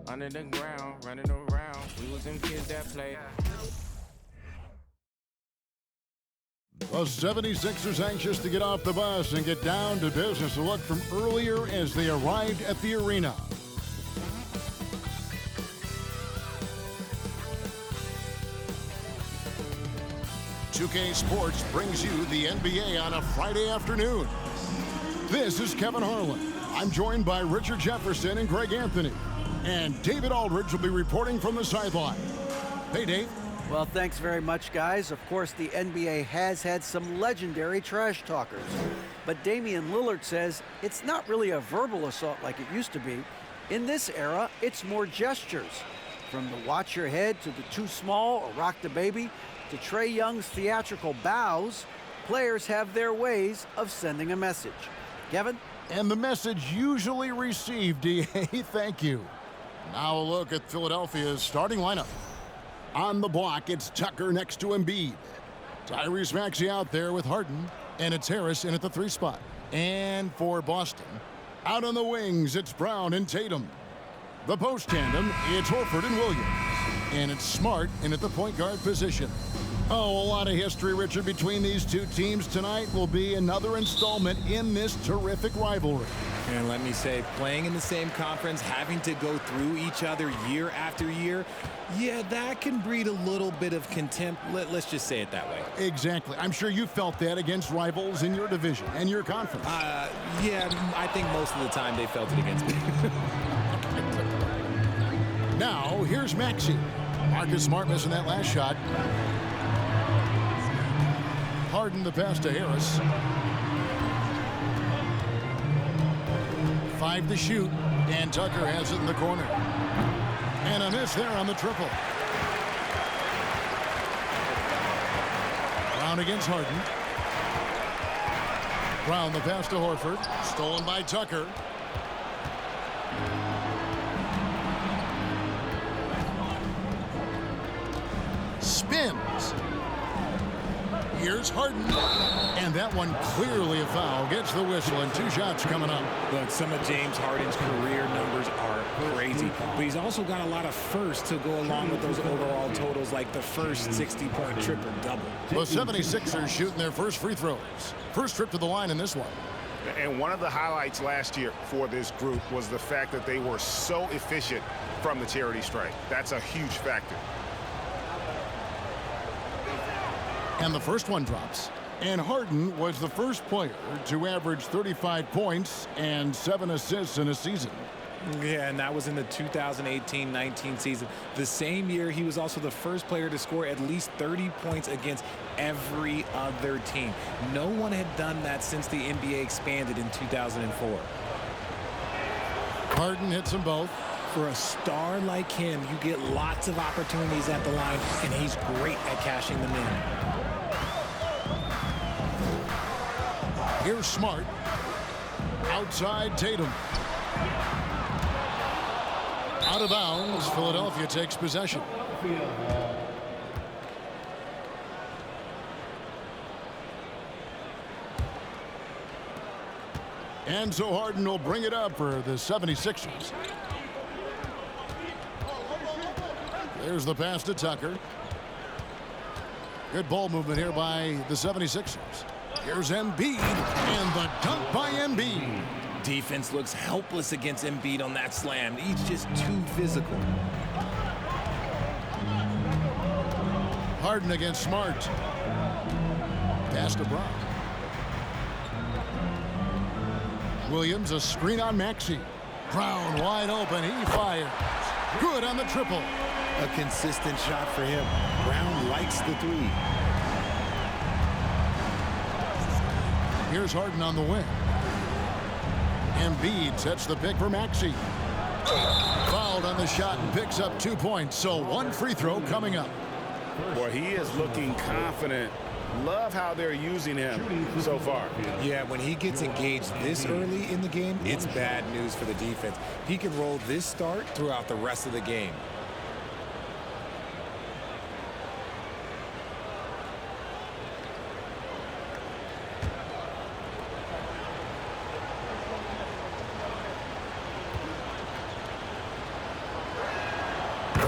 Under the ground, running around. We was them kids that play. The 76ers anxious to get off the bus and get down to business. A look from earlier as they arrived at the arena. "2K Sports" brings you the NBA on a Friday afternoon. This is Kevin Harlan. I'm joined by Richard Jefferson and Greg Anthony. And David Aldridge will be reporting from the sideline. Hey, Dave. Well, thanks very much, guys. Of course, the NBA has had some legendary trash talkers. But Damian Lillard says it's not really a verbal assault like it used to be. In this era, it's more gestures. From the watch your head to the too small or rock the baby to Trae Young's theatrical bows, players have their ways of sending a message. Kevin? And the message usually received, DA. Thank you. Now a look at Philadelphia's starting lineup. On the block, it's Tucker next to Embiid. Tyrese Maxey out there with Harden, and it's Harris in at the 3 spot. And for Boston, out on the wings, it's Brown and Tatum. The post tandem, it's Horford and Williams. And it's Smart in at the point guard position. Oh, a lot of history, Richard, between these two teams. Tonight will be another installment in this terrific rivalry. And let me say, playing in the same conference, having to go through each other year after year, yeah, that can breed a little bit of contempt. Let's just say it that way. Exactly. I'm sure you felt that against rivals in your division and your conference. Yeah, I think most of the time they felt it against me. Now, here's Maxey. Marcus Smart missing that last shot. Harden the pass to Harris. 5 to shoot, and Tucker has it in the corner. And a miss there on the triple. Brown against Harden. Brown the pass to Horford. Stolen by Tucker. Spins. Here's Harden. And that one clearly a foul. Gets the whistle, and 2 shots coming up. Look, some of James Harden's career numbers are crazy, but he's also got a lot of firsts to go along with those overall totals, like the first 60-point triple-double. The 76ers shooting their first free throws. First trip to the line in this one. And one of the highlights last year for this group was the fact that they were so efficient from the charity stripe. That's a huge factor. And the first one drops. And Harden was the first player to average 35 points and 7 assists in a season. Yeah, and that was in the 2018-19 season. The same year, he was also the first player to score at least 30 points against every other team. No one had done that since the NBA expanded in 2004. Harden hits them both. For a star like him, you get lots of opportunities at the line, and he's great at cashing them in. Here's Smart. Outside Tatum. Out of bounds. Philadelphia takes possession. And so Harden will bring it up for the 76ers. There's the pass to Tucker. Good ball movement here by the 76ers. Here's Embiid, and the dunk by Embiid. Defense looks helpless against Embiid on that slam. He's just too physical. Harden against Smart. Pass to Brown. Williams, a screen on Maxey. Brown wide open, he fires. Good on the triple. A consistent shot for him. Brown likes the 3. Here's Harden on the wing. Embiid sets the pick for Maxey. Fouled on the shot and picks up 2 points. So 1 free throw coming up. Boy, he is looking confident. Love how they're using him so far. Yeah, when he gets engaged this early in the game, it's bad news for the defense. He can roll this start throughout the rest of the game.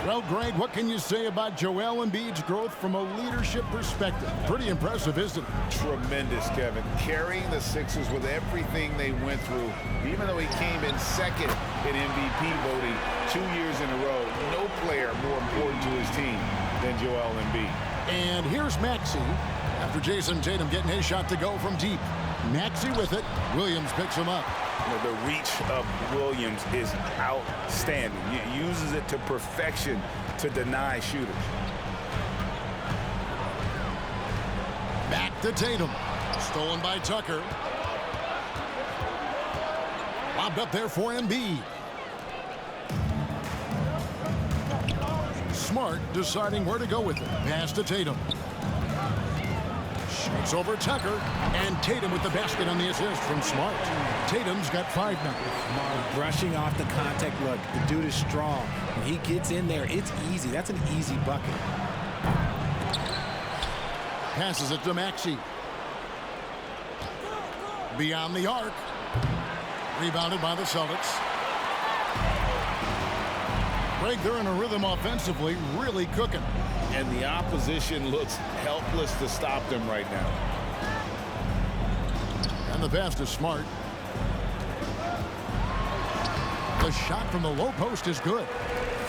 Well, Greg, what can you say about Joel Embiid's growth from a leadership perspective? Pretty impressive, isn't it? Tremendous, Kevin. Carrying the Sixers with everything they went through, even though he came in second in MVP voting 2 years in a row, no player more important to his team than Joel Embiid. And here's Maxey after Jason Tatum getting his shot to go from deep. Maxey with it. Williams picks him up. The reach of Williams is outstanding. He uses it to perfection to deny shooters. Back to Tatum. Stolen by Tucker. Lobbed up there for Embiid. Smart deciding where to go with it. Pass to Tatum. Shoots over Tucker. And Tatum with the basket on the assist from Smart. Tatum's got 5 now. Brushing off the contact. Look, the dude is strong. When he gets in there, it's easy. That's an easy bucket. Passes it to Maxey. Beyond the arc. Rebounded by the Celtics. Greg, they're in a rhythm offensively, really cooking. And the opposition looks helpless to stop them right now. And the pass is Smart. The shot from the low post is good.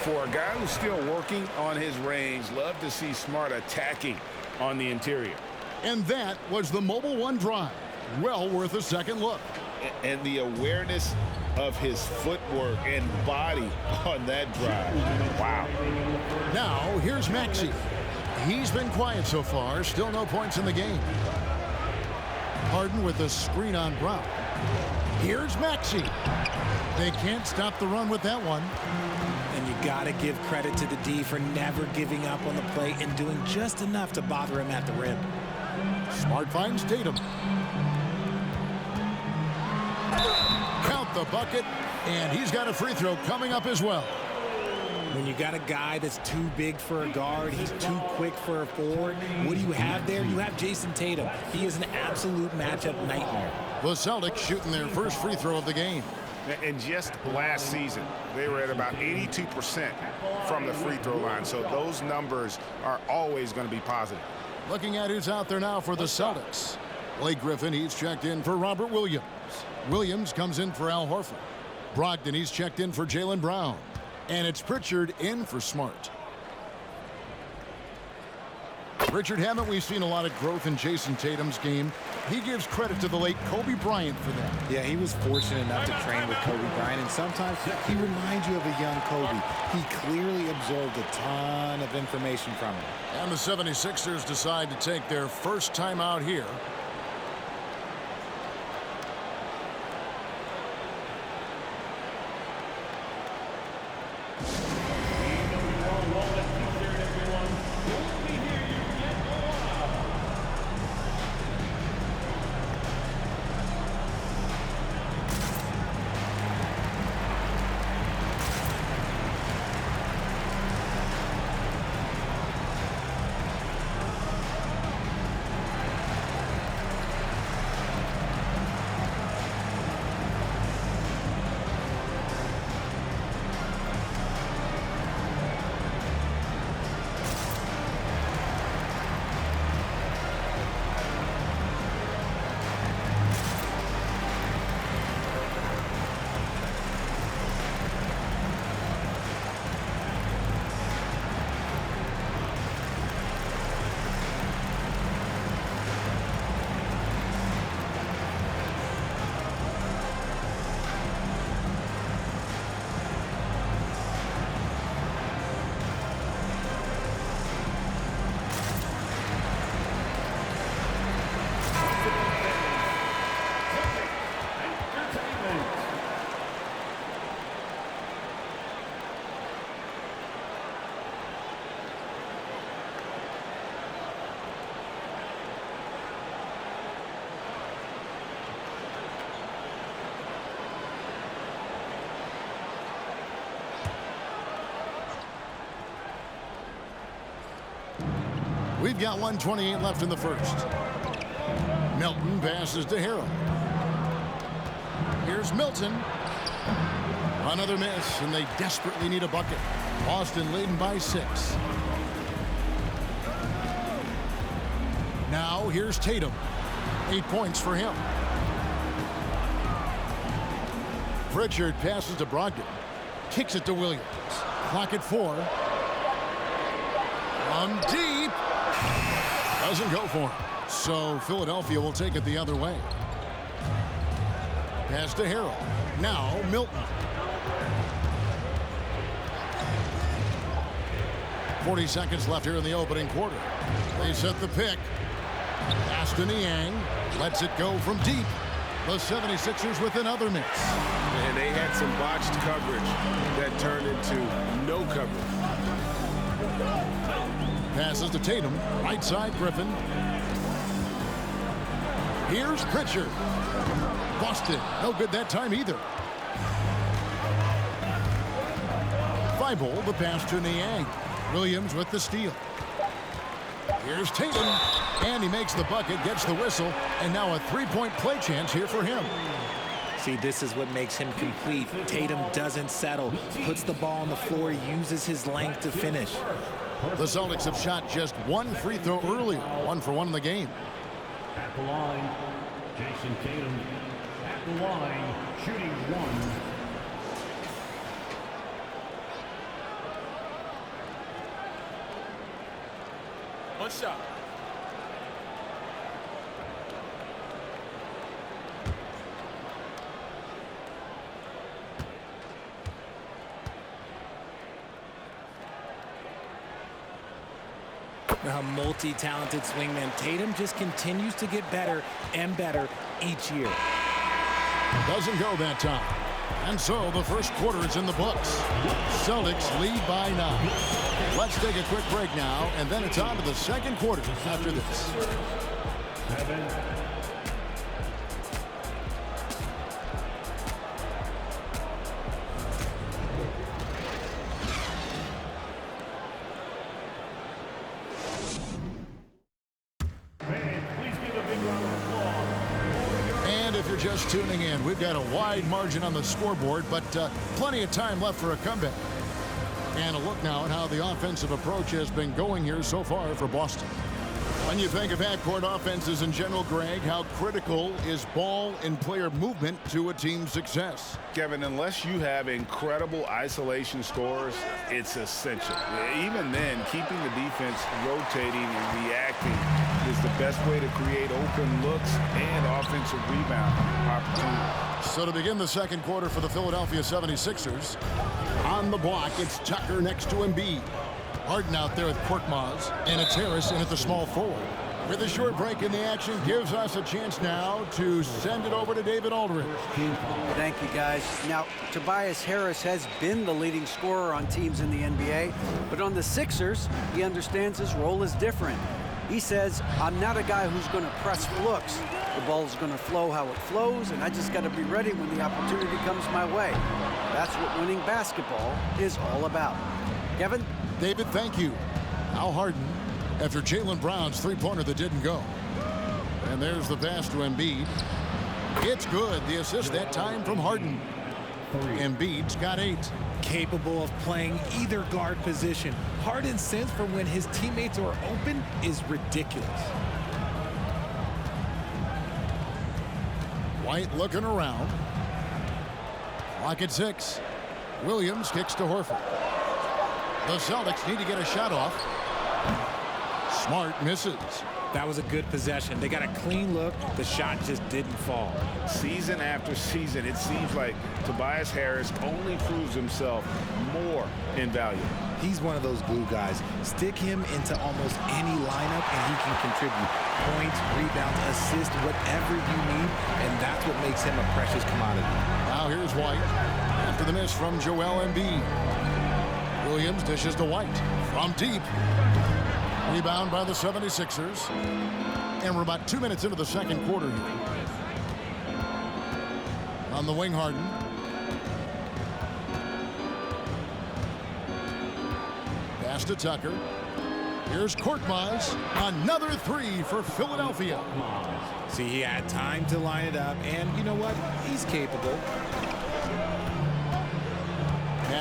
For a guy who's still working on his range, love to see Smart attacking on the interior. And that was the Mobile One drive. Well worth a second look. And the awareness of his footwork and body on that drive. Wow. Now, here's Maxey. He's been quiet so far. Still no points in the game. Harden with a screen on Brown. Here's Maxey. They can't stop the run with that one. And you got to give credit to the D for never giving up on the play and doing just enough to bother him at the rim. Smart finds Tatum. Count the bucket, and he's got a free throw coming up as well. When you got a guy that's too big for a guard, he's too quick for a forward, what do you have there? You have Jason Tatum. He is an absolute matchup nightmare. The Celtics shooting their first free throw of the game. And just last season, they were at about 82% from the free throw line. So those numbers are always going to be positive. Looking at who's out there now for the Celtics. Blake Griffin, he's checked in for Robert Williams. Williams comes in for Al Horford. Brogdon, he's checked in for Jaylen Brown. And it's Pritchard in for Smart. Richard, haven't we seen a lot of growth in Jason Tatum's game? He gives credit to the late Kobe Bryant for that. Yeah, he was fortunate enough to train with Kobe Bryant, and sometimes he reminds you of a young Kobe. He clearly absorbed a ton of information from him. And the 76ers decide to take their first time out here. We've got 1:28 left in the first. Milton passes to Harrell. Here's Milton. Another miss, and they desperately need a bucket. Boston leading by 6. Now here's Tatum. 8 points for him. Pritchard passes to Brogdon. Kicks it to Williams. Clock at 4. From deep. Doesn't go for him. So Philadelphia will take it the other way. Pass to Harrell. Now Milton. 40 seconds left here in the opening quarter. They set the pick. Pass to Niang. Lets it go from deep. The 76ers with another miss. And they had some botched coverage that turned into no coverage. Passes to Tatum. Right side, Griffin. Here's Pritchard. Boston. No good that time either. Thibault, the pass to Niang. Williams with the steal. Here's Tatum. And he makes the bucket, gets the whistle, and now a three-point play chance here for him. See, this is what makes him complete. Tatum doesn't settle, puts the ball on the floor, uses his length to finish. The Celtics have shot just one free throw earlier, 1 for 1 in the game. At the line, Jason Tatum. At the line, shooting 1. One shot. A multi-talented swingman. Tatum just continues to get better and better each year. Doesn't go that time. And so the first quarter is in the books. Celtics lead by 9. Let's take a quick break now, and then it's on to the second quarter after this. 7. Just tuning in, we've got a wide margin on the scoreboard, but plenty of time left for a comeback. And a look now at how the offensive approach has been going here so far for Boston. When you think of half-court offenses in general, Greg, how critical is ball and player movement to a team's success? Kevin, unless you have incredible isolation scores, it's essential. Even then, keeping the defense rotating and reacting is the best way to create open looks and offensive rebound opportunities. So to begin the second quarter for the Philadelphia 76ers, on the block, it's Tucker next to Embiid. Harden out there with Korkmaz, and it's Harris in at the small forward. With a short break in the action, gives us a chance now to send it over to David Aldridge. Thank you, guys. Now, Tobias Harris has been the leading scorer on teams in the NBA, but on the Sixers, he understands his role is different. He says, I'm not a guy who's going to press looks. The ball's going to flow how it flows, and I just got to be ready when the opportunity comes my way. That's what winning basketball is all about. Kevin? David, thank you. Al Harden after Jaylen Brown's three-pointer that didn't go. And there's the pass to Embiid. It's good. The assist that time from Harden. Embiid's got 8. Capable of playing either guard position. Harden's sense for when his teammates are open is ridiculous. White looking around. Clock at 6. Williams kicks to Horford. The Celtics need to get a shot off. Smart misses. That was a good possession. They got a clean look. The shot just didn't fall. Season after season, it seems like Tobias Harris only proves himself more invaluable. He's one of those glue guys. Stick him into almost any lineup and he can contribute. Points, rebounds, assists, whatever you need, and that's what makes him a precious commodity. Now here's White after the miss from Joel Embiid. Williams dishes to White from deep. Rebound by the 76ers. And we're about 2 minutes into the second quarter here. On the wing, Harden. Pass to Tucker. Here's Korkmaz. Another 3 for Philadelphia. See, he had time to line it up, and you know what? He's capable.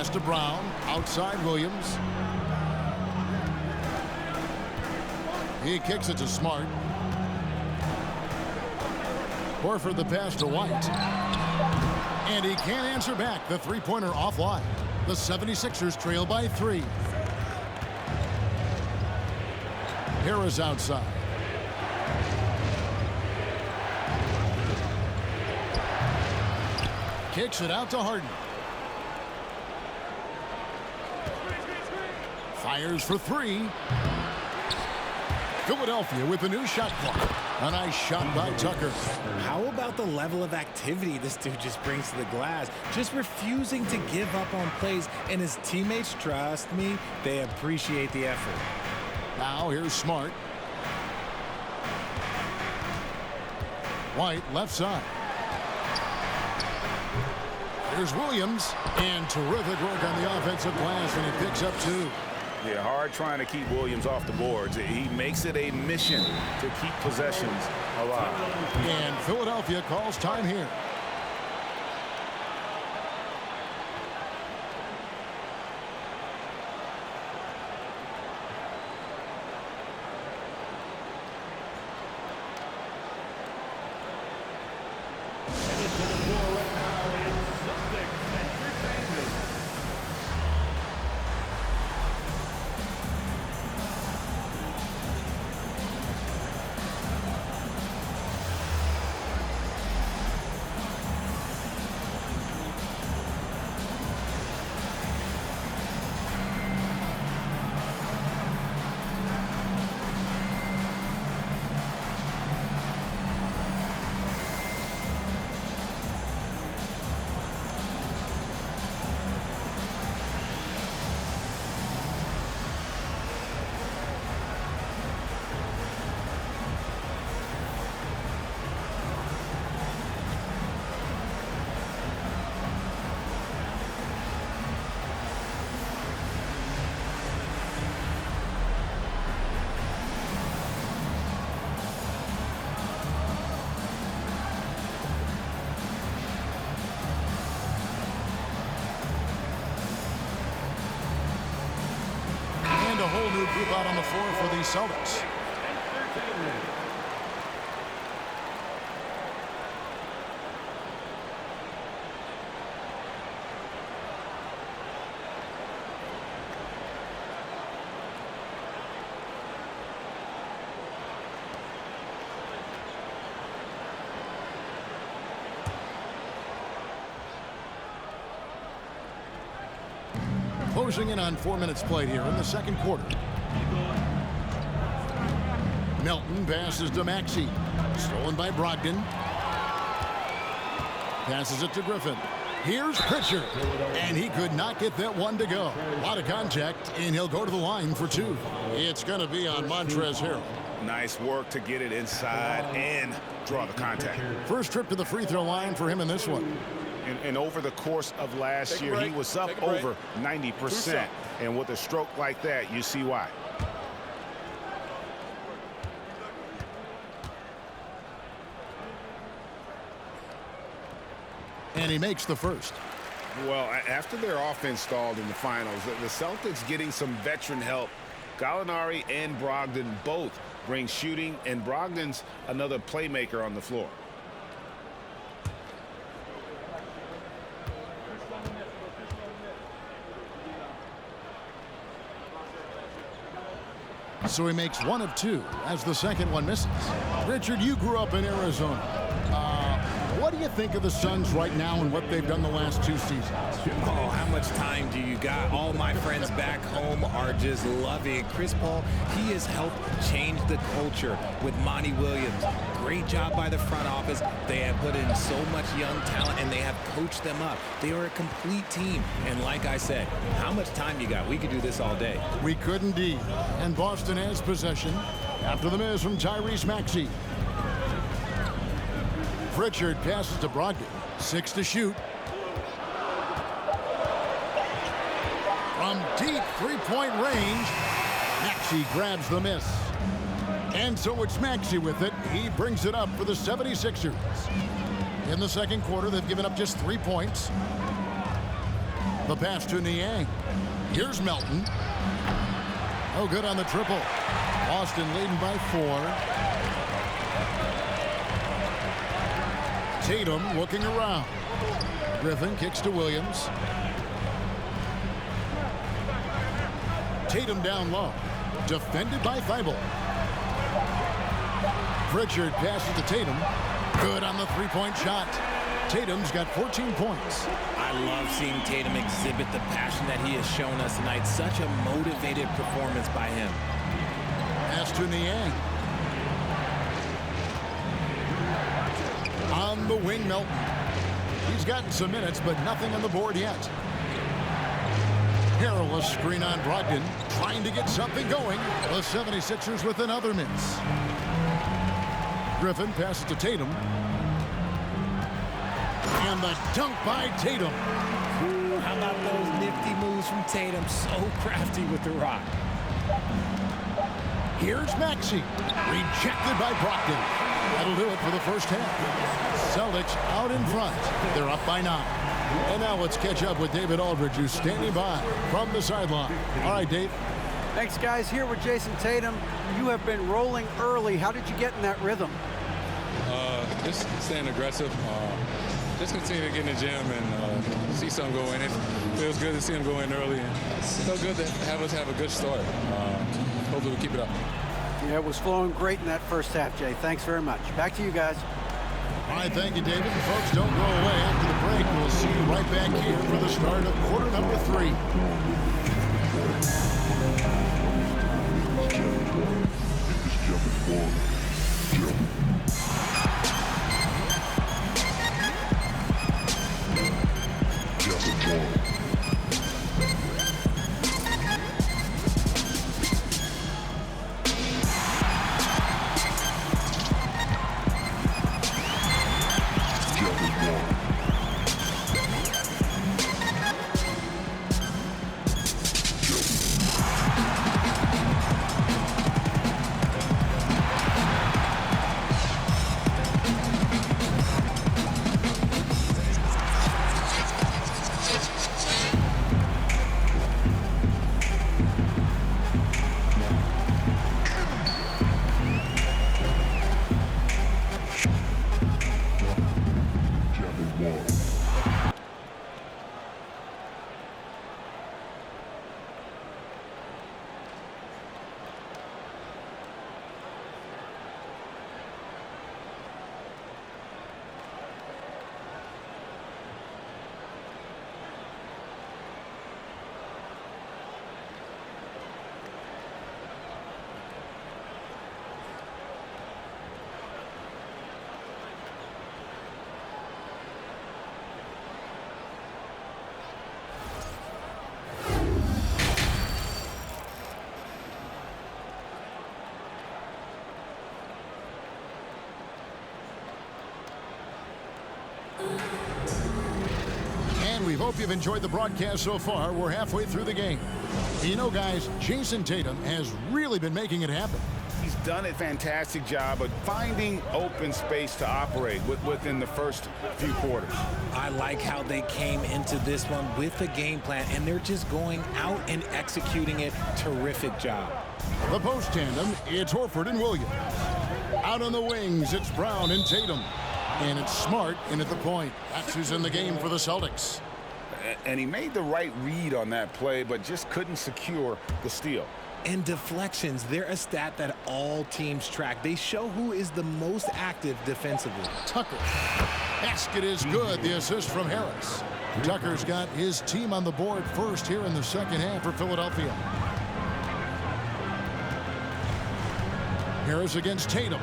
Pass to Brown. Outside Williams. He kicks it to Smart. Horford the pass to White. And he can't answer back. The three-pointer offline. The 76ers trail by 3. Harris outside. Kicks it out to Harden. Fires for 3. Philadelphia with the new shot clock. A nice shot by Tucker. How about the level of activity this dude just brings to the glass? Just refusing to give up on plays, and his teammates, trust me, they appreciate the effort. Now here's Smart. White left side. Here's Williams. And terrific work on the offensive glass, and he picks up 2. Yeah, hard trying to keep Williams off the boards. He makes it a mission to keep possessions alive. And Philadelphia calls time here. Headed to the floor right now is Celtics entertainment. And a whole new group out on the floor for the Celtics. Closing in on 4 minutes played here in the second quarter. Melton passes to Maxey. Stolen by Brogdon. Passes it to Griffin. Here's Pritchard. And he could not get that one to go. A lot of contact, and he'll go to the line for 2. It's going to be on Montrezl Harrell. Nice work to get it inside and draw the contact. First trip to the free throw line for him in this one. And over the course of last year, he was up over 90%. And with a stroke like that, you see why. And he makes the first. Well, after their offense stalled in the finals, the Celtics getting some veteran help. Gallinari and Brogdon both bring shooting, and Brogdon's another playmaker on the floor. So he makes 1 of 2 as the second one misses. Richard, you grew up in Arizona. What do you think of the Suns right now and what they've done the last 2 seasons? Oh, how much time do you got? All my friends back home are just loving it. Chris Paul, he has helped change the culture with Monty Williams. Great job by the front office. They have put in so much young talent, and they have coached them up. They are a complete team. And like I said, how much time you got? We could do this all day. We could indeed. And Boston has possession after the miss from Tyrese Maxey. Pritchard passes to Brogdon. 6 to shoot. From deep three-point range, Maxey grabs the miss. And so it's Maxey with it. He brings it up for the 76ers. In the second quarter, they've given up just 3 points. The pass to Niang. Here's Melton. Oh, good on the triple. Boston leading by 4. Tatum looking around. Griffin kicks to Williams. Tatum down low. Defended by Thibault. Pritchard passes to Tatum. Good on the three-point shot. Tatum's got 14 points. I love seeing Tatum exhibit the passion that he has shown us tonight. Such a motivated performance by him. Pass to Niang. On the wing, Melton. He's gotten some minutes, but nothing on the board yet. Perilous screen on Brogdon, trying to get something going. The 76ers with another miss. Griffin passes to Tatum. And the dunk by Tatum. Ooh, how about those nifty moves from Tatum? So crafty with the rock. Here's Maxey. Rejected by Brogdon. That'll do it for the first half. Celtics out in front. They're up by 9. And now let's catch up with David Aldridge, who's standing by from the sideline. All right, Dave. Thanks, guys. Here with Jason Tatum. You have been rolling early. How did you get in that rhythm? Just staying aggressive. Just continue to get in the gym and see something go in. It feels good to see him go in early. And it felt good to have us have a good start. Hopefully we keep it up. Yeah, it was flowing great in that first half, Jay. Thanks very much. Back to you guys. All right, thank you, David. And folks, don't go away. After the break, we'll see you right back here for the start of quarter number 3. And we hope you've enjoyed the broadcast so far. We're halfway through the game. You know, guys, Jason Tatum has really been making it happen. He's done a fantastic job of finding open space to operate within the first few quarters. I like how they came into this one with a game plan, and they're just going out and executing it. Terrific job. The post tandem, it's Horford and Williams. Out on the wings, it's Brown and Tatum. And it's Smart in at the point. That's who's in the game for the Celtics. And he made the right read on that play, but just couldn't secure the steal. And deflections, they're a stat that all teams track. They show who is the most active defensively. Tucker. Basket is good. The assist from Harris. Tucker's got his team on the board first here in the second half for Philadelphia. Harris against Tatum.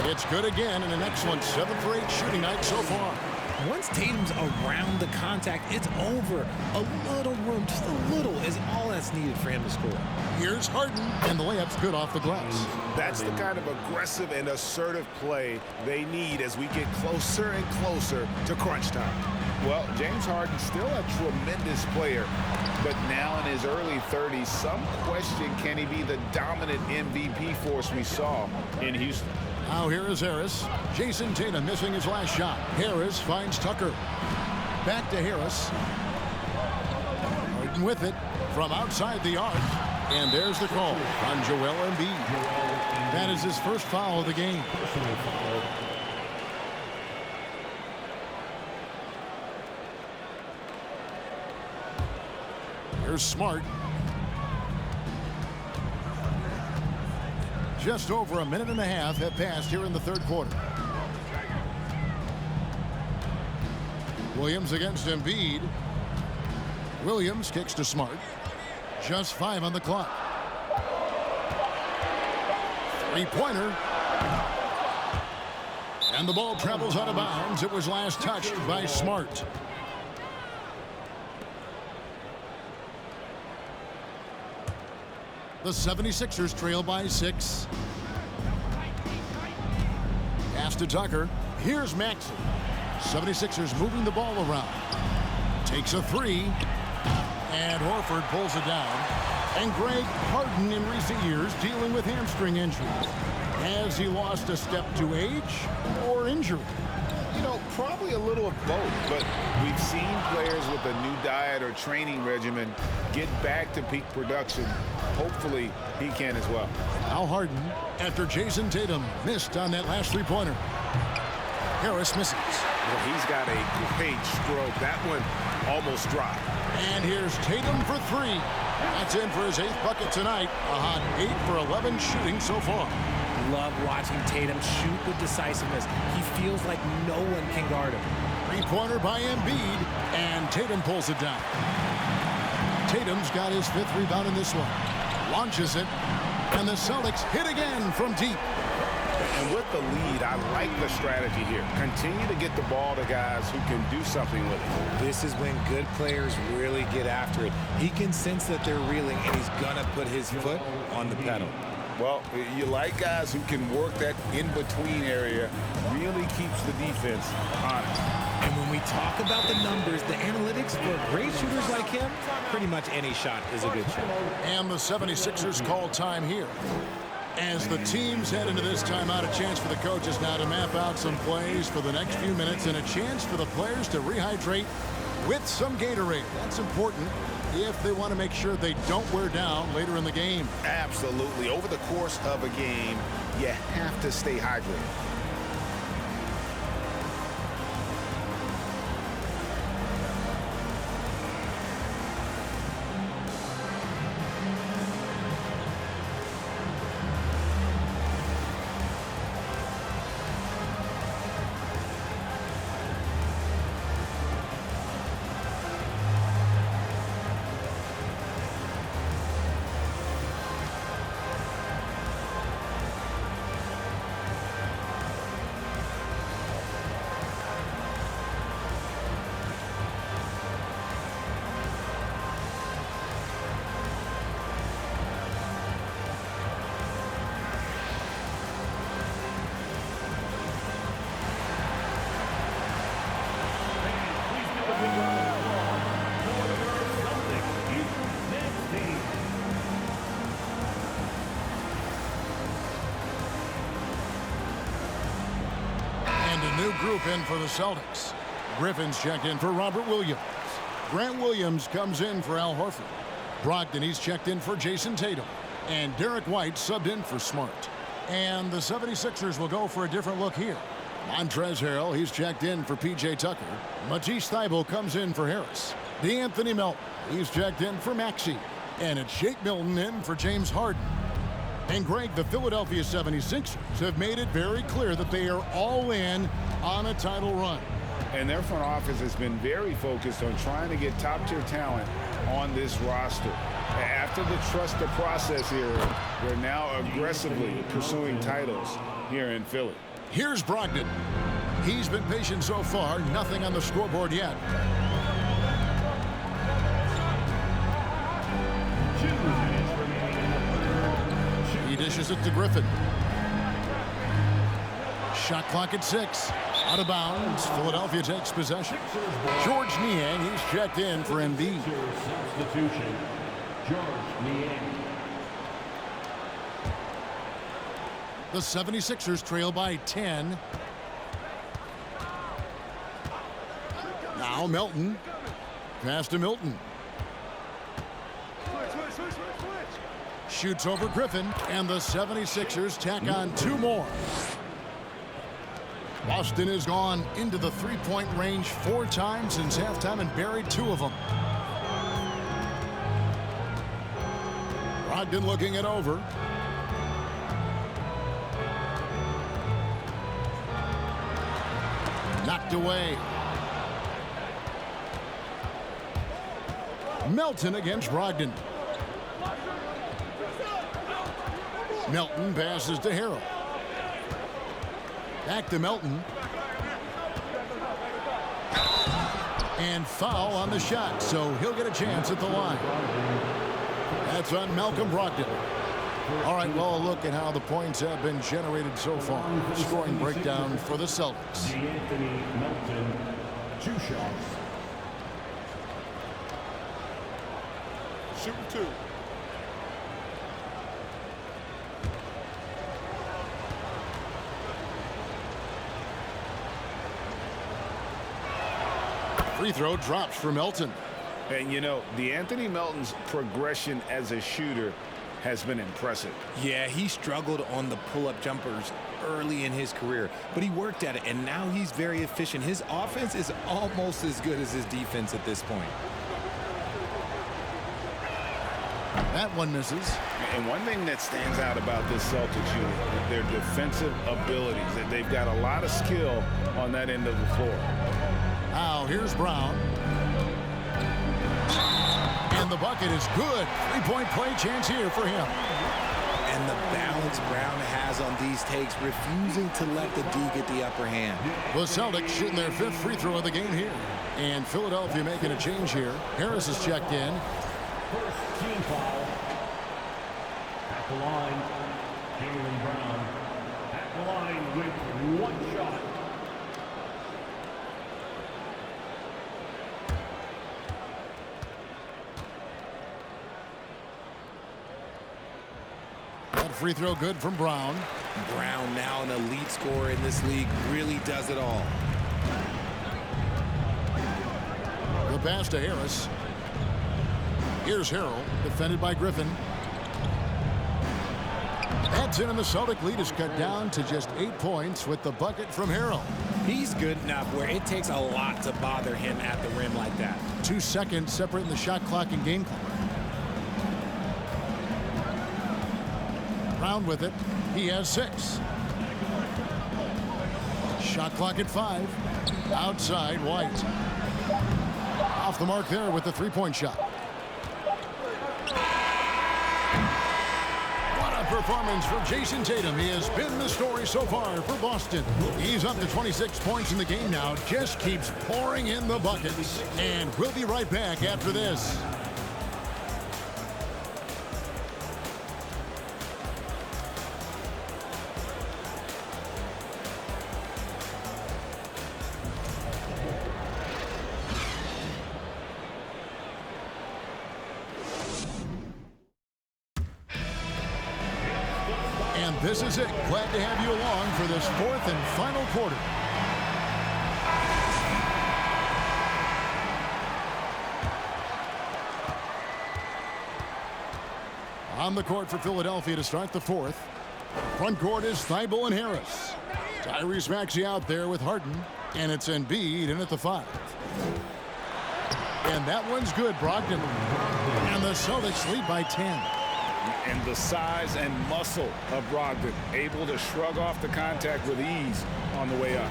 It's good again, and an excellent 7 for 8 shooting night so far. Once Tatum's around the contact, it's over. A little room, just a little, is all that's needed for him to score. Here's Harden, and the layup's good off the glass. That's the kind of aggressive and assertive play they need as we get closer and closer to crunch time. Well, James Harden's still a tremendous player, but now in his early 30s, some question, can he be the dominant MVP force we saw in Houston? Now here is Harris. Jason Tatum missing his last shot. Harris finds Tucker. Back to Harris. Harden with it from outside the arc. And there's the call on Joel Embiid. That is his first foul of the game. Here's Smart. Just over a minute and a half have passed here in the third quarter. Williams against Embiid. Williams kicks to Smart. Just 5 on the clock. Three-pointer. And the ball travels out of bounds. It was last touched by Smart. The 76ers trail by 6. Pass to Tucker. Here's Maxey. 76ers moving the ball around. Takes a 3. And Horford pulls it down. And Greg Harden in recent years dealing with hamstring injuries. Has he lost a step to age or injury? You know, probably a little of both, but we've seen players with a new diet or training regimen get back to peak production. Hopefully, he can as well. Now Harden, after Jason Tatum missed on that last three-pointer. Harris misses. Well, he's got a great stroke. That one almost dropped. And here's Tatum for 3. That's in for his 8th bucket tonight. A hot 8 for 11 shooting so far. Love watching Tatum shoot with decisiveness. He feels like no one can guard him. Three-pointer by Embiid, and Tatum pulls it down. Tatum's got his 5th rebound in this one. Launches it, and the Celtics hit again from deep. And with the lead, I like the strategy here. Continue to get the ball to guys who can do something with it. This is when good players really get after it. He can sense that they're reeling, and he's going to put his foot on the pedal. Well, you like guys who can work that in-between area, really keeps the defense honest. And when we talk about the numbers, the analytics for great shooters like him, pretty much any shot is a good shot. And the 76ers call time here. As the teams head into this timeout, a chance for the coaches now to map out some plays for the next few minutes and a chance for the players to rehydrate with some Gatorade. That's important if they want to make sure they don't wear down later in the game. Absolutely. Over the course of a game, you have to stay hydrated. New group in for the Celtics. Griffin's checked in for Robert Williams. Grant Williams comes in for Al Horford. Brogdon, he's checked in for Jason Tatum. And Derek White subbed in for Smart. And the 76ers will go for a different look here. Montrezl Harrell, he's checked in for P.J. Tucker. Matisse Thybulle comes in for Harris. DeAnthony Melton, he's checked in for Maxey. And it's Shake Milton in for James Harden. And Greg, the Philadelphia 76ers have made it very clear that they are all in on a title run. And their front office has been very focused on trying to get top-tier talent on this roster. After the trust the process era, they're now aggressively pursuing titles here in Philly. Here's Brogdon. He's been patient so far, nothing on the scoreboard yet. He dishes it to Griffin. Shot clock at 6. Out of bounds. Philadelphia takes possession. George Niang, he's checked in for Embiid. Substitution, George Niang. The 76ers trail by 10. Now Melton. Pass to Milton. Shoots over Griffin, and the 76ers tack on 2 more. Boston has gone into the three-point range 4 times since halftime and buried 2 of them. Brogdon looking it over. Knocked away. Melton against Brogdon. Melton passes to Harrell. Back to Melton. And foul on the shot, so he'll get a chance at the line. That's on Malcolm Brogdon. All right, well, look at how the points have been generated so far. Scoring breakdown for the Celtics. Anthony Melton, 2 shots. Shooting 2. Free throw drops for Melton. And, you know, D'Anthony Melton's progression as a shooter has been impressive. Yeah, he struggled on the pull-up jumpers early in his career, but he worked at it, and now he's very efficient. His offense is almost as good as his defense at this point. That one misses. And one thing that stands out about this Celtics unit is their defensive abilities. They've got a lot of skill on that end of the floor. Now here's Brown. And the bucket is good. 3-point play chance here for him. And the balance Brown has on these takes, refusing to let the D get the upper hand. The Celtics shooting their 5th free throw of the game here. And Philadelphia making a change here. Harris is checked in. First team foul. At the line, Jaylen Brown. At the line with 1 shot. Free throw good from Brown. Brown, now an elite scorer in this league, really does it all. The pass to Harris. Here's Harrell, defended by Griffin. That's in, and the Celtic lead is cut down to just 8 points with the bucket from Harrell. He's good enough where it takes a lot to bother him at the rim like that. 2 seconds separating the shot clock and game clock. Brown with it. He has 6. Shot clock at 5. Outside, White. Off the mark there with the 3-point shot. What a performance for Jason Tatum. He has been the story so far for Boston. He's up to 26 points in the game now. Just keeps pouring in the buckets. And we'll be right back after this. This is it. Glad to have you along for this 4th and final quarter. On the court for Philadelphia to start the 4th. Front court is Thibault and Harris. Tyrese Maxey out there with Harden. And it's Embiid in at the 5. And that one's good, Brogdon. And the Celtics lead by 10. And the size and muscle of Brogdon, able to shrug off the contact with ease on the way up.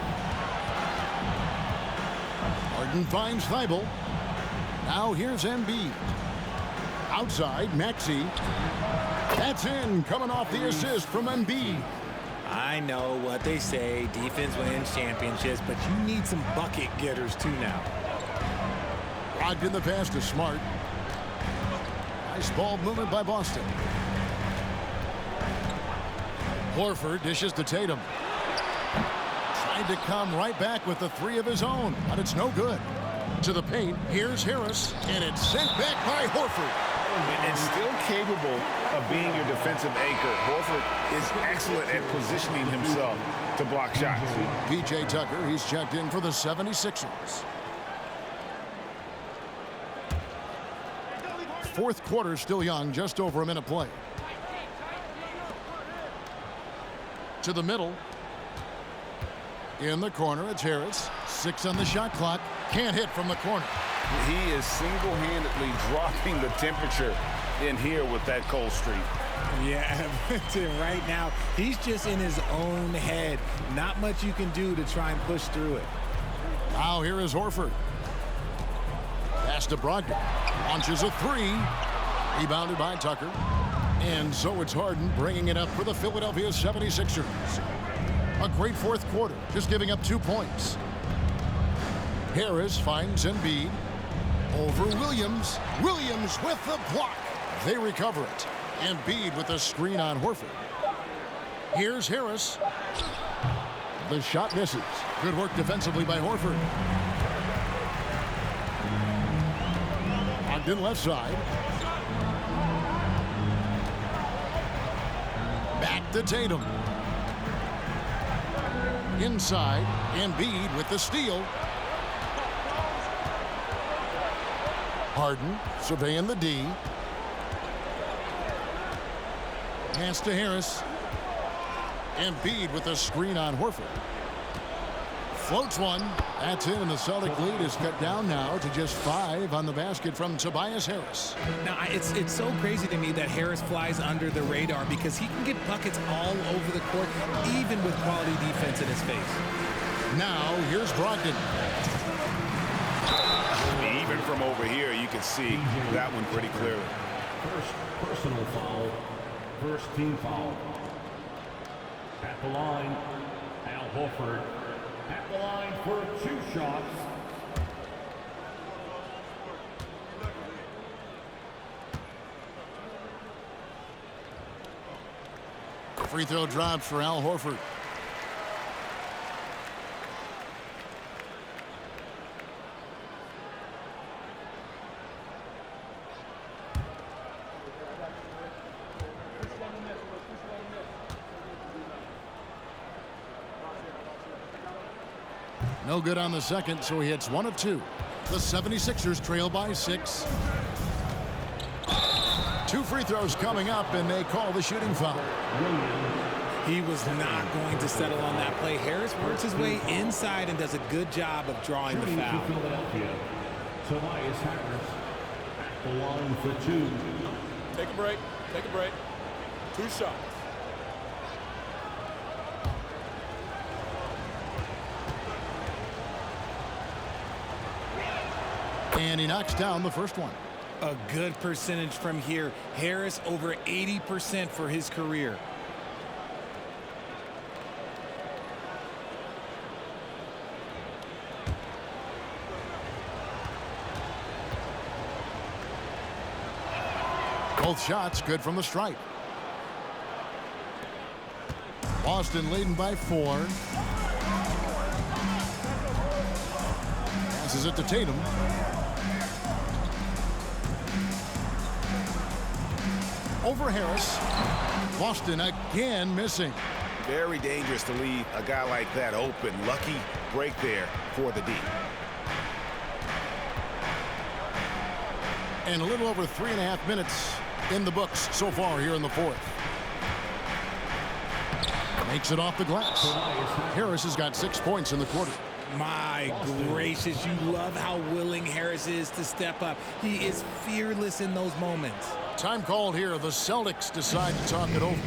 Harden finds Thibault. Now here's Embiid. Outside, Maxey. That's in, coming off the assist from Embiid. I know what they say, defense wins championships, but you need some bucket getters too now. Brogdon the pass to Smart. Nice ball movement by Boston. Horford dishes to Tatum. Tried to come right back with the 3 of his own, but it's no good. To the paint, here's Harris, and it's sent back by Horford. And still capable of being your defensive anchor. Horford is excellent at positioning himself to block shots. P.J. Tucker, he's checked in for the 76ers. fourth quarter still young, just over a minute play. To the middle. In the corner, it's Harris. 6 on the shot clock. Can't hit from the corner. He is single-handedly dropping the temperature in here with that cold streak. Yeah, right now, he's just in his own head. Not much you can do to try and push through it. Now here is Horford. Pass to Brogdon. Launches a 3. Rebounded by Tucker. And so it's Harden bringing it up for the Philadelphia 76ers. A great fourth quarter, just giving up 2 points. Harris finds Embiid. Over Williams. Williams with the block. They recover it. Embiid with a screen on Horford. Here's Harris. The shot misses. Good work defensively by Horford. Ogden left side. Back to Tatum. Inside, Embiid with the steal. Harden surveying the D. Pass to Harris. Embiid with a screen on Horford. Floats one. That's in, and the Celtic lead is cut down now to just 5 on the basket from Tobias Harris. Now, it's so crazy to me that Harris flies under the radar because he can get buckets all over the court, even with quality defense in his face. Now, here's Brogdon. Even from over here, you can see that one pretty clearly. First personal foul. First team foul. At the line, Al Horford. At the line for 2 shots. Free throw drops for Al Horford. No good on the second, so he hits 1 of 2. The 76ers trail by 6. 2 free throws coming up, and they call the shooting foul. He was not going to settle on that play. Harris works his way inside and does a good job of drawing the foul. Philadelphia, Tobias Harris at the line for 2. Take a break. Take a break. 2 shots. And he knocks down the first one. A good percentage from here. Harris over 80% for his career. Both shots good from the stripe. Boston leading by 4. Passes it to Tatum. Over Harris. Boston again missing. Very dangerous to leave a guy like that open. Lucky break there for the D. And a little over 3.5 minutes in the books so far here in the fourth. Makes it off the glass. Harris has got 6 points in the quarter. My gracious, you love how willing Harris is to step up. He is fearless in those moments. Time called here. The Celtics decide to talk it over.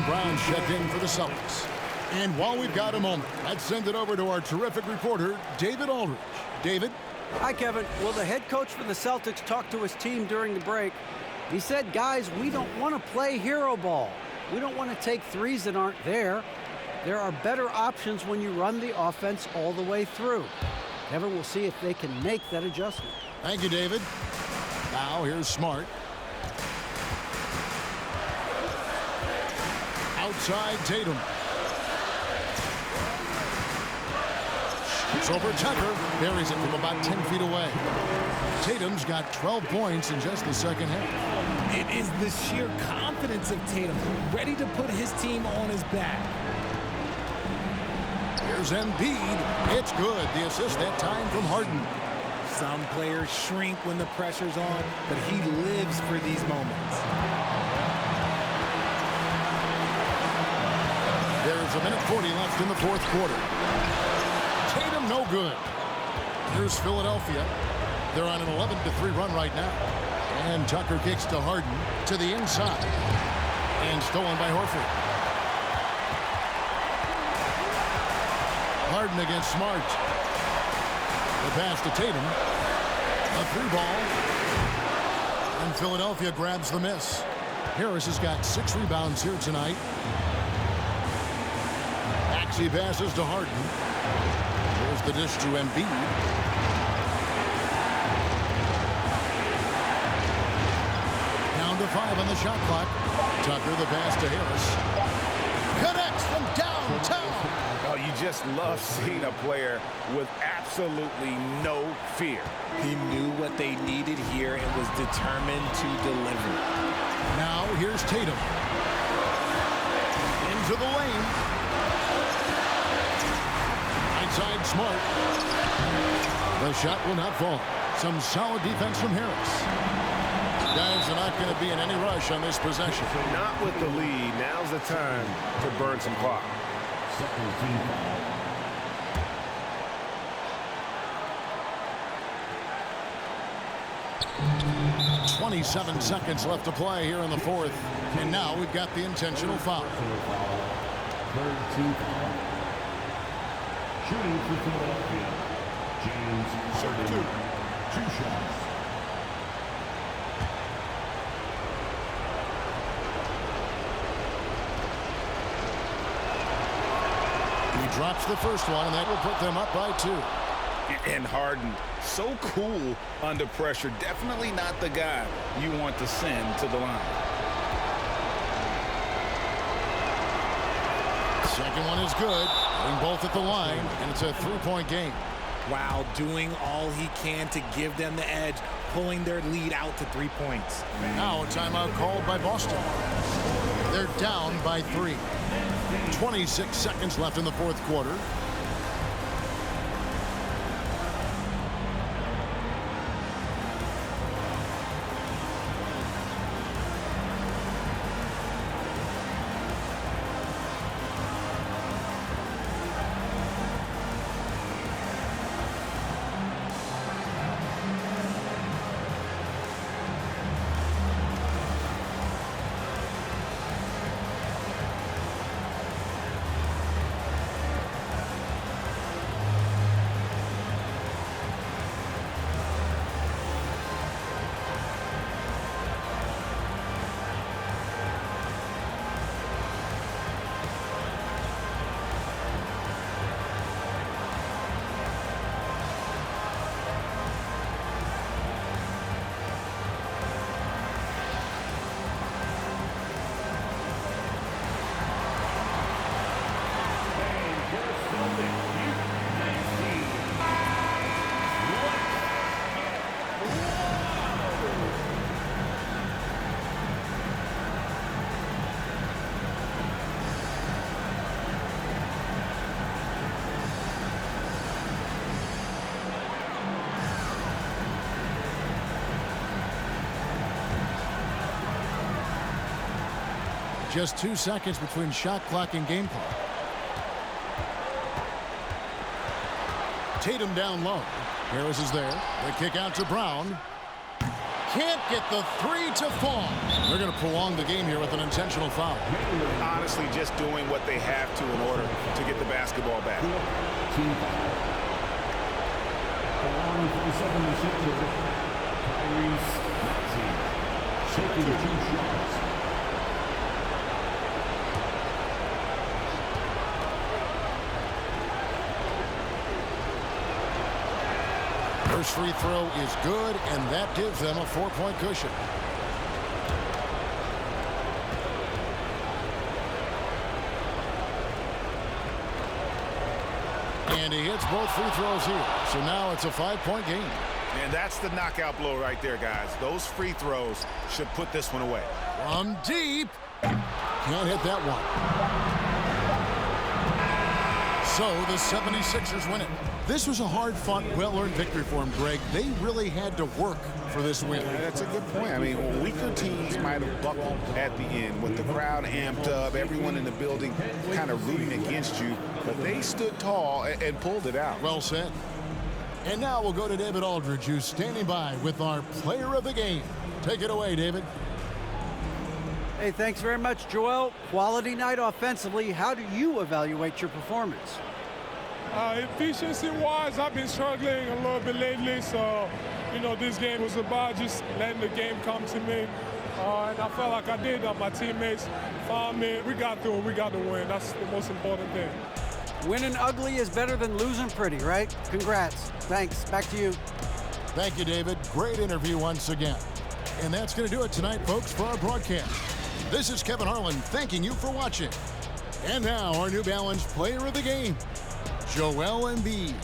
Jaylen Brown's checked in for the Celtics. And while we've got a moment, let's send it over to our terrific reporter, David Aldridge. David? Hi, Kevin. Well, the head coach for the Celtics talked to his team during the break. He said, guys, we don't want to play hero ball. We don't want to take threes that aren't there. There are better options when you run the offense all the way through. Kevin, we'll see if they can make that adjustment. Thank you, David. Now here's Smart. Outside Tatum. It's over Tucker. Buries it from about 10 feet away. Tatum's got 12 points in just the second half. It is the sheer confidence of Tatum, ready to put his team on his back. Here's Embiid. It's good. The assist that time from Harden. Some players shrink when the pressure's on, but he lives for these moments. There's a minute 40 left in the fourth quarter. Tatum no good. Here's Philadelphia. They're on an 11-3 run right now. And Tucker kicks to Harden to the inside. And stolen by Horford. Harden against Smart. The pass to Tatum. A three ball. And Philadelphia grabs the miss. Harris has got 6 rebounds here tonight. Maxey passes to Harden. Here's the dish to Embiid. Down to 5 on the shot clock. Tucker the pass to Harris. Connects from downtown. Oh, you just love seeing a player with absolutely no fear. He knew what they needed here and was determined to deliver. Now here's Tatum. Into the lane. Right side Smart. The shot will not fall. Some solid defense from Harris. Guys are not going to be in any rush on this possession. Not with the lead. Now's the time to burn some clock. Second team foul. 27 seconds left to play here in the fourth. And now we've got the intentional foul. Third team foul. Shooting for Philadelphia. James Harden. 2 shots. He drops the first one, and that will put them up by 2. And Harden, so cool under pressure. Definitely not the guy you want to send to the line. Second one is good. Getting both at the line, and it's a 3-point game. Wow, doing all he can to give them the edge, pulling their lead out to 3 points. Now a timeout called by Boston. They're down by 3. 26 seconds left in the fourth quarter. Just 2 seconds between shot clock and game clock. Tatum down low. Harris is there. The kick out to Brown. Can't get the three to fall. They're going to prolong the game here with an intentional foul. Honestly, just doing what they have to in order to get the basketball back. Team foul. Along for the 76ers, Tyrese Maxey, taking 2 shots. First free throw is good, and that gives them a 4-point cushion. And he hits both free throws here. So now it's a 5-point game. And that's the knockout blow right there, guys. Those free throws should put this one away. From deep. Can't hit that one. So the 76ers win it. This was a hard-fought, well-earned victory for them, Greg. They really had to work for this win. That's a good point. I mean, weaker teams might have buckled at the end with the crowd amped up, everyone in the building kind of rooting against you, but they stood tall and pulled it out. Well said. And now we'll go to David Aldridge, who's standing by with our player of the game. Take it away, David. Hey, thanks very much, Joel. Quality night offensively. How do you evaluate your performance? Efficiency-wise, I've been struggling a little bit lately, so, this game was about just letting the game come to me. And I felt like I did that. My teammates found me. We got through it. We got the win. That's the most important thing. Winning ugly is better than losing pretty, right? Congrats. Thanks. Back to you. Thank you, David. Great interview once again. And that's going to do it tonight, folks, for our broadcast. This is Kevin Harlan thanking you for watching. And now our New Balance player of the game, Joel Embiid.